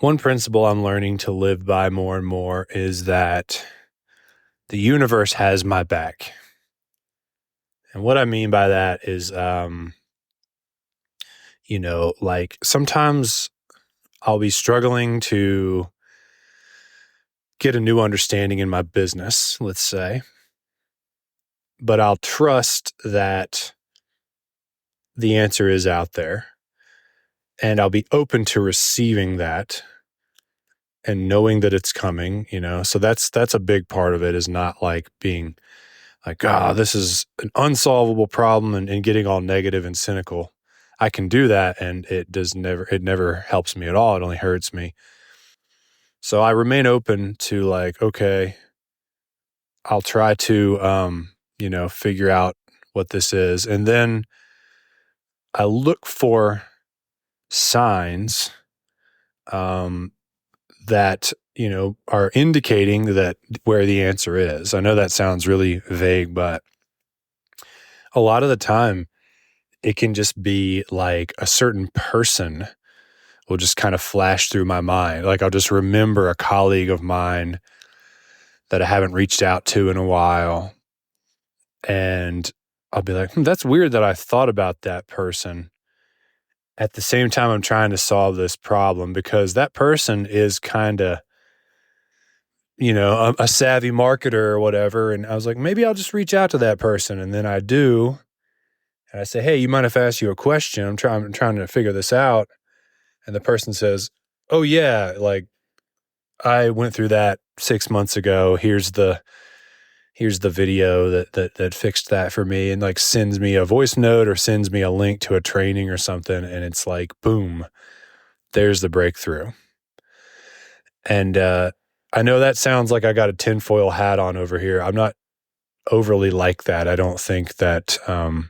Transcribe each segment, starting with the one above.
One principle I'm learning to live by more and more is that the universe has my back. And what I mean by that is, like sometimes I'll be struggling to get a new understanding in my business, let's say, but I'll trust that the answer is out there and I'll be open to receiving that and knowing that it's coming. So that's a big part of it, is not like being like, this is an unsolvable problem and getting all negative and cynical. I can do that, and it never helps me at all. It only hurts me. So I remain open to like, okay, I'll try to, figure out what this is. And then I look for signs, that, are indicating that where the answer is. I know that sounds really vague, but a lot of the time it can just be like a certain person will just kind of flash through my mind. Like I'll just remember a colleague of mine that I haven't reached out to in a while. And I'll be like, that's weird that I thought about that person. At the same time, I'm trying to solve this problem because that person is kind of, a savvy marketer or whatever. And I was like, maybe I'll just reach out to that person. And then I do. And I say, hey, you mind if I ask you a question? I'm trying to figure this out. And the person says, oh yeah, like I went through that 6 months ago. Here's the video that fixed that for me, and like sends me a voice note or sends me a link to a training or something. And it's like, boom, there's the breakthrough. And I know that sounds like I got a tinfoil hat on over here. I'm not overly like that. I don't think that, and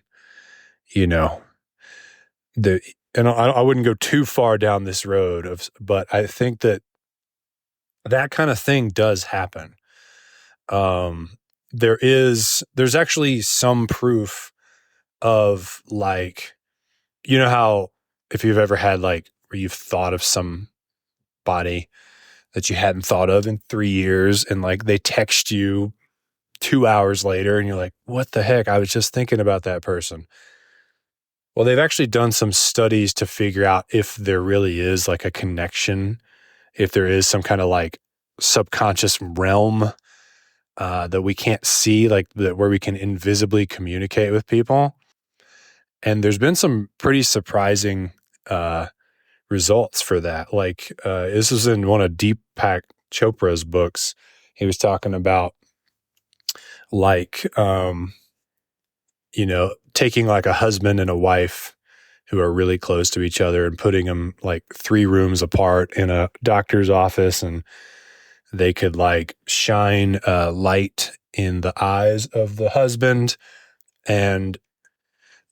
I wouldn't go too far down this road but I think that kind of thing does happen. There's actually some proof of like, how if you've ever had like where you've thought of somebody that you hadn't thought of in 3 years and like they text you 2 hours later and you're like, what the heck? I was just thinking about that person. Well, they've actually done some studies to figure out if there really is like a connection, if there is some kind of like subconscious realm that we can't see, like where we can invisibly communicate with people. And there's been some pretty surprising results for that. Like this was in one of Deepak Chopra's books. He was talking about like, taking like a husband and a wife who are really close to each other and putting them like 3 rooms apart in a doctor's office, and they could like shine a light in the eyes of the husband, and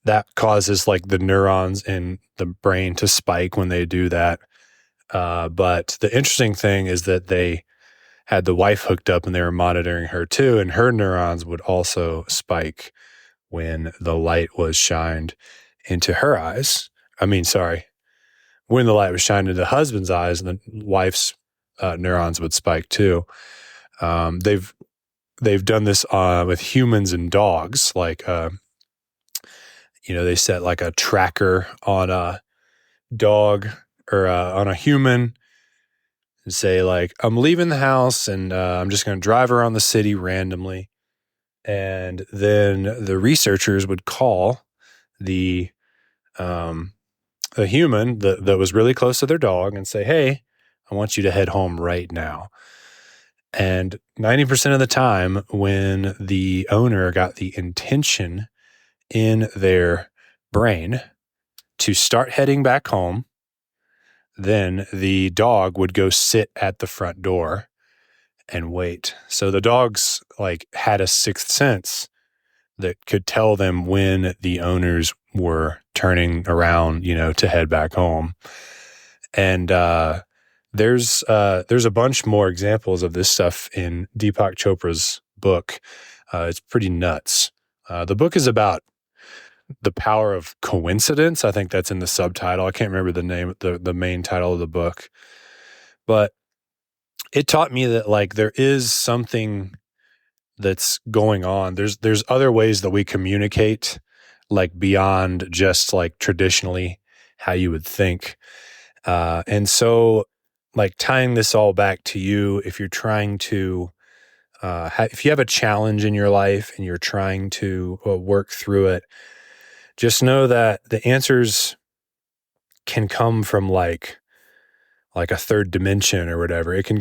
that causes like the neurons in the brain to spike when they do that. But the interesting thing is that they had the wife hooked up and they were monitoring her too, and her neurons would also spike when the light was shined into her eyes. When the light was shined into the husband's eyes, the wife's neurons would spike too. They've done this with humans and dogs. Like, they set like a tracker on a dog or on a human and say like, I'm leaving the house and I'm just going to drive around the city randomly. And then the researchers would call the human that was really close to their dog and say, hey, I want you to head home right now. And 90% of the time when the owner got the intention in their brain to start heading back home, then the dog would go sit at the front door and wait. So the dogs like had a sixth sense that could tell them when the owners were turning around, to head back home. And there's a bunch more examples of this stuff in Deepak Chopra's book. It's pretty nuts. The book is about the power of coincidence. I think that's in the subtitle. I can't remember the name, the main title of the book. But it taught me that like there is something that's going on. There's other ways that we communicate, like beyond just like traditionally how you would think. And so like tying this all back to you, if you're trying to if you have a challenge in your life and you're trying to work through it, just know that the answers can come from like a third dimension or whatever. It can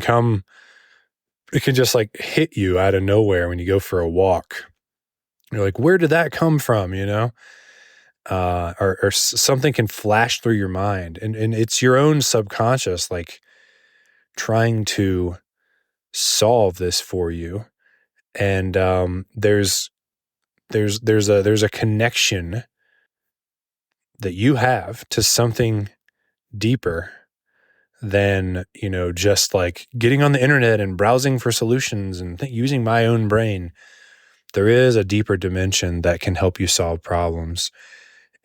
just like hit you out of nowhere when you go for a walk. You're like, where did that come from? You know, or something can flash through your mind, and it's your own subconscious like trying to solve this for you. And there's a connection that you have to something deeper than, you know, just like getting on the internet and browsing for solutions and using my own brain. There is a deeper dimension that can help you solve problems.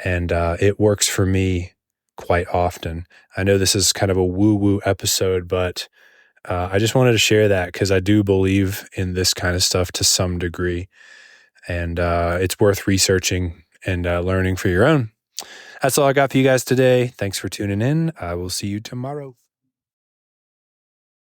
And it works for me quite often. I know this is kind of a woo-woo episode, but I just wanted to share that because I do believe in this kind of stuff to some degree. And it's worth researching and learning for your own. That's all I got for you guys today. Thanks for tuning in. I will see you tomorrow.